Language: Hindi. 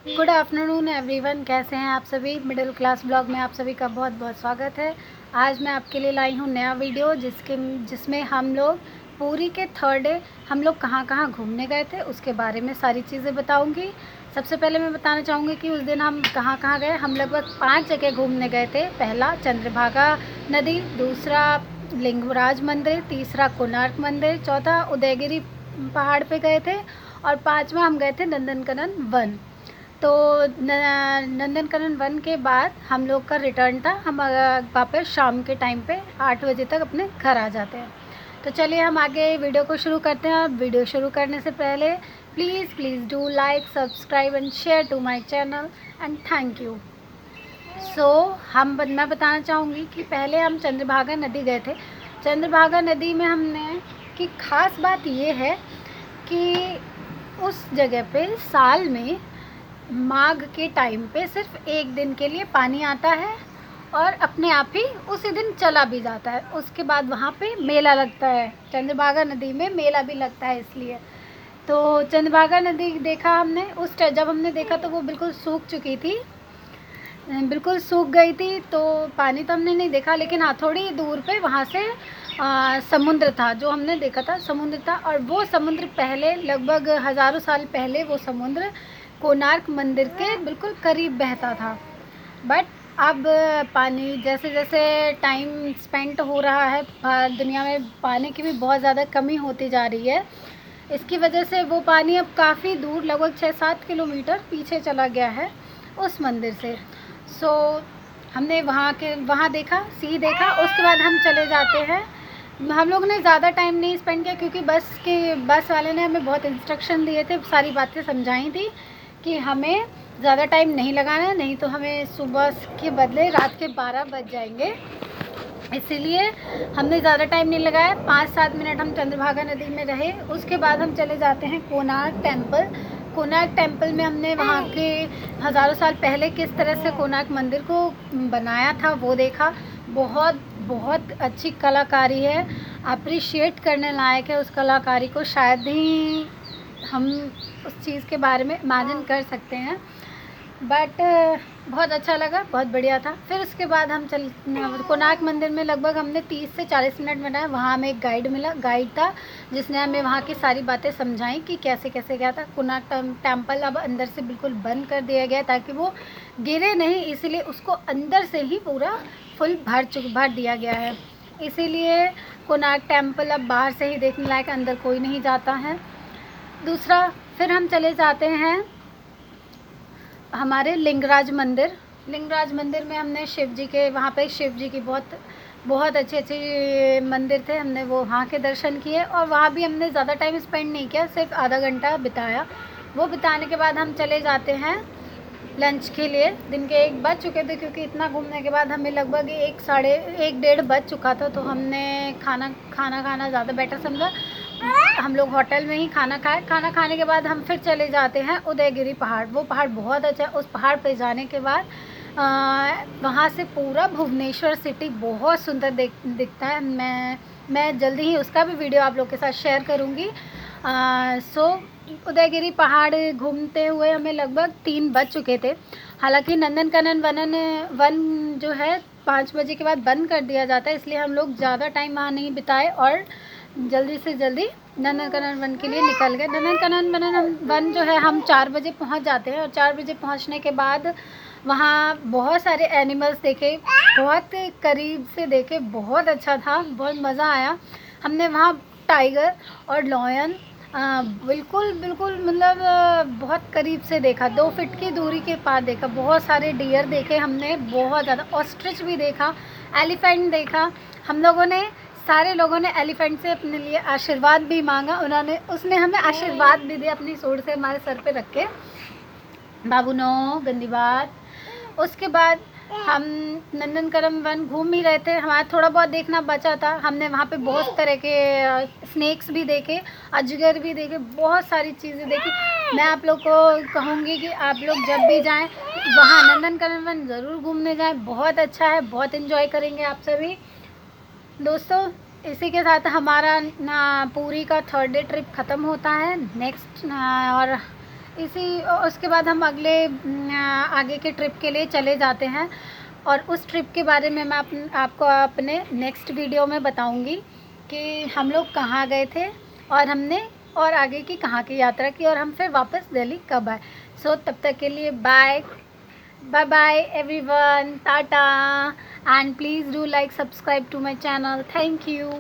गुड आफ्टरनून एवरीवन, कैसे हैं आप सभी। मिडिल क्लास ब्लॉग में आप सभी का बहुत बहुत स्वागत है। आज मैं आपके लिए लाई हूँ नया वीडियो जिसमें हम लोग पूरी के थर्ड डे हम लोग कहाँ कहाँ घूमने गए थे उसके बारे में सारी चीज़ें बताऊँगी। सबसे पहले मैं बताना चाहूँगी कि उस दिन हम कहाँ कहाँ गए। हम लगभग 5 जगह घूमने गए थे। पहला चंद्रभागा नदी, दूसरा लिंगराज मंदिर, तीसरा कोणार्क मंदिर, चौथा उदयगिरी पहाड़ पे गए थे और पाँचवा हम गए थे नंदनकानन वन। तो नंदनकानन वन के बाद हम लोग का रिटर्न था। हम वापस शाम के टाइम पे 8 बजे तक अपने घर आ जाते हैं। तो चलिए हम आगे वीडियो को शुरू करते हैं। वीडियो शुरू करने से पहले please do like, subscribe and share to my channel and thank you. मैं बताना चाहूँगी कि पहले हम चंद्रभागा नदी गए थे। चंद्रभागा नदी में हमने की ख़ास बात ये है कि उस जगह पे साल में माघ के टाइम पे सिर्फ एक दिन के लिए पानी आता है और अपने आप ही उसी दिन चला भी जाता है। उसके बाद वहाँ पे मेला लगता है। चंद्रभागा नदी में मेला भी लगता है इसलिए। तो चंद्रभागा नदी देखा हमने। जब हमने देखा तो वो बिल्कुल सूख चुकी थी, बिल्कुल सूख गई थी। तो पानी तो हमने नहीं देखा, लेकिन हाँ थोड़ी दूर पे वहाँ से समुद्र था। जो हमने देखा था समुद्र था, और वो समुद्र पहले लगभग हज़ारों साल पहले वो समुद्र कोणार्क मंदिर के बिल्कुल करीब बहता था। बट अब पानी जैसे जैसे टाइम स्पेंड हो रहा है, दुनिया में पानी की भी बहुत ज़्यादा कमी होती जा रही है। इसकी वजह से वो पानी अब काफ़ी दूर लगभग 6-7 किलोमीटर पीछे चला गया है उस मंदिर से। हमने वहाँ देखा, सी देखा। उसके बाद हम चले जाते हैं। हम लोग ने ज़्यादा टाइम नहीं स्पेंड किया क्योंकि बस वाले ने हमें बहुत इंस्ट्रक्शन दिए थे, सारी बातें समझाई थी कि हमें ज़्यादा टाइम नहीं लगाना है, नहीं तो हमें सुबह के बदले रात के 12 बज जाएंगे। इसीलिए हमने ज़्यादा टाइम नहीं लगाया। 5-7 मिनट हम चंद्रभागा नदी में रहे। उसके बाद हम चले जाते हैं कोणार्क टेम्पल। कोणार्क टेम्पल में हमने वहाँ के हज़ारों साल पहले किस तरह से कोणार्क मंदिर को बनाया था वो देखा। बहुत बहुत अच्छी कलाकारी है, अप्रिशिएट करने लायक है। उस कलाकारी को शायद ही हम उस चीज़ के बारे में इमेजिन कर सकते हैं। बट बहुत अच्छा लगा, बहुत बढ़िया था। फिर उसके बाद हम कोणार्क मंदिर में लगभग हमने 30 से 40 मिनट बनाया। वहाँ हमें एक गाइड था जिसने हमें वहाँ की सारी बातें समझाई कि कैसे कैसे क्या था। कोणार्क टेम्पल अब अंदर से बिल्कुल बंद कर दिया गया ताकि वो गिरे नहीं, इसीलिए उसको अंदर से ही पूरा फुल भर दिया गया है। इसीलिए कोणार्क टेम्पल अब बाहर से ही देखने लायक, अंदर कोई नहीं जाता है। दूसरा, फिर हम चले जाते हैं हमारे लिंगराज मंदिर में हमने शिव जी के, वहाँ पे शिव जी की बहुत बहुत अच्छे मंदिर थे। हमने वो वहाँ के दर्शन किए और वहाँ भी हमने ज़्यादा टाइम स्पेंड नहीं किया, सिर्फ आधा घंटा बिताया। वो बिताने के बाद हम चले जाते हैं लंच के लिए। दिन के 1 बज चुके थे क्योंकि इतना घूमने के बाद हमें लगभग 1-1:30 बज चुका था। तो हमने खाना खाना ज़्यादा बेटर समझा। हम लोग होटल में ही खाना खाए। खाना खाने के बाद हम फिर चले जाते हैं उदयगिरी पहाड़। वो पहाड़ बहुत अच्छा है। उस पहाड़ पे जाने के बाद वहाँ से पूरा भुवनेश्वर सिटी बहुत सुंदर दिखता है। मैं जल्दी ही उसका भी वीडियो आप लोग के साथ शेयर करूँगी। उदयगिरी पहाड़ घूमते हुए हमें लगभग 3 बज चुके थे। हालांकि नंदनकानन वन जो है 5 बजे के बाद बंद कर दिया जाता है, इसलिए हम लोग ज़्यादा टाइम वहाँ नहीं बिताए और जल्दी से जल्दी नंदनकानन वन के लिए निकल गए। नंदनकानन वन जो है हम 4 बजे पहुँच जाते हैं और 4 बजे पहुँचने के बाद वहाँ बहुत सारे एनिमल्स देखे, बहुत करीब से देखे। बहुत अच्छा था, बहुत मज़ा आया। हमने वहाँ टाइगर और लॉयन बिल्कुल मतलब बहुत करीब से देखा। 2 फीट की दूरी के पार देखा। बहुत सारे डियर देखे हमने, बहुत ज़्यादा। ऑस्ट्रिच भी देखा, एलिफेंट देखा। सारे लोगों ने एलिफेंट से अपने लिए आशीर्वाद भी मांगा। उसने हमें आशीर्वाद भी दिया अपनी सूंड से हमारे सर पे रख के, बाबू नो गंदी बात। उसके बाद हम नंदनकानन वन घूम ही रहे थे। हमारा थोड़ा बहुत देखना बचा था। हमने वहाँ पे बहुत तरह के स्नेक्स भी देखे, अजगर भी देखे, बहुत सारी चीज़ें देखी। मैं आप लोग को कहूँगी कि आप लोग जब भी जाएं वहाँ नंदनकानन वन ज़रूर घूमने जाएं। बहुत अच्छा है, बहुत इन्जॉय करेंगे आप सभी दोस्तों। इसी के साथ हमारा पूरी का 3rd डे ट्रिप ख़त्म होता है। नेक्स्ट और उसके बाद हम आगे के ट्रिप के लिए चले जाते हैं, और उस ट्रिप के बारे में मैं आपको अपने नेक्स्ट वीडियो में बताऊंगी कि हम लोग कहाँ गए थे और हमने और आगे की कहाँ की यात्रा की, और हम फिर वापस दिल्ली कब आए। सो तब तक के लिए bye bye everyone, tata, and please do like subscribe to my channel. Thank you.